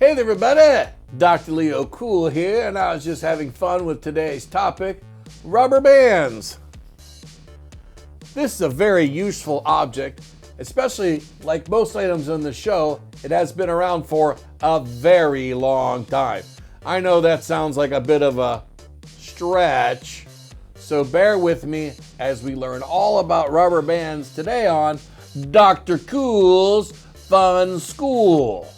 Hey there, everybody! Dr. Leo Cool here, and I was just having fun with today's topic, rubber bands. This is a very useful object, especially like most items on the show, it has been around for a very long time. I know that sounds like a bit of a stretch, so bear with me as we learn all about rubber bands today on Dr. Cool's Fun School.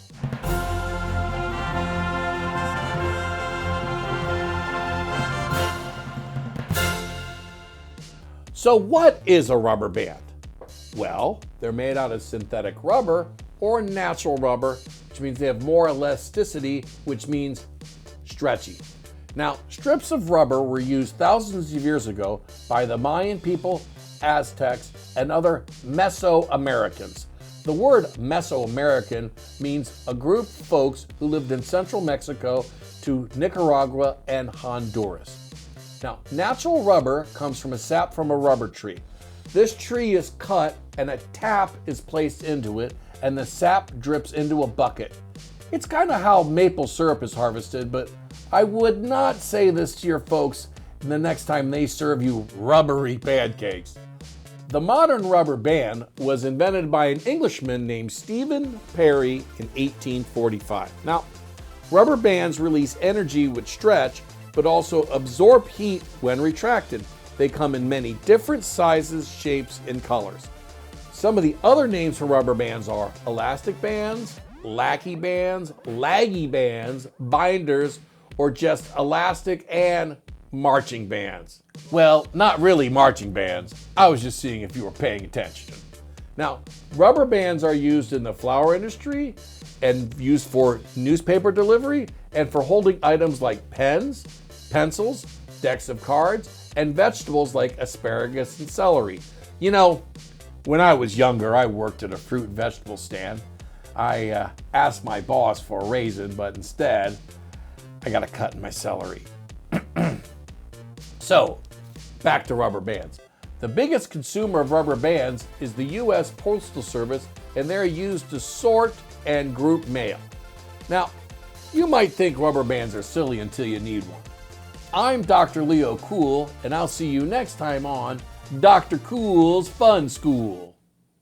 So what is a rubber band? Well, they're made out of synthetic rubber or natural rubber, which means they have more elasticity, which means stretchy. Now, strips of rubber were used thousands of years ago by the Mayan people, Aztecs, and other Mesoamericans. The word Mesoamerican means a group of folks who lived in central Mexico to Nicaragua and Honduras. Now, natural rubber comes from a sap from a rubber tree. This tree is cut and a tap is placed into it and the sap drips into a bucket. It's kind of how maple syrup is harvested, but I would not say this to your folks the next time they serve you rubbery pancakes. The modern rubber band was invented by an Englishman named Stephen Perry in 1845. Now, rubber bands release energy with stretch, but also absorb heat when retracted. They come in many different sizes, shapes, and colors. Some of the other names for rubber bands are elastic bands, lackey bands, laggy bands, binders, or just elastic and marching bands. Well, not really marching bands. I was just seeing if you were paying attention. Now, rubber bands are used in the flower industry and used for newspaper delivery and for holding items like pens, pencils, decks of cards, and vegetables like asparagus and celery. You know, when I was younger, I worked at a fruit and vegetable stand. I asked my boss for a raisin, but instead, I got a cut in my celery. So, back to rubber bands. The biggest consumer of rubber bands is the U.S. Postal Service, and they're used to sort and group mail. Now, you might think rubber bands are silly until you need one. I'm Dr. Leo Cool, and I'll see you next time on Dr. Cool's Fun School.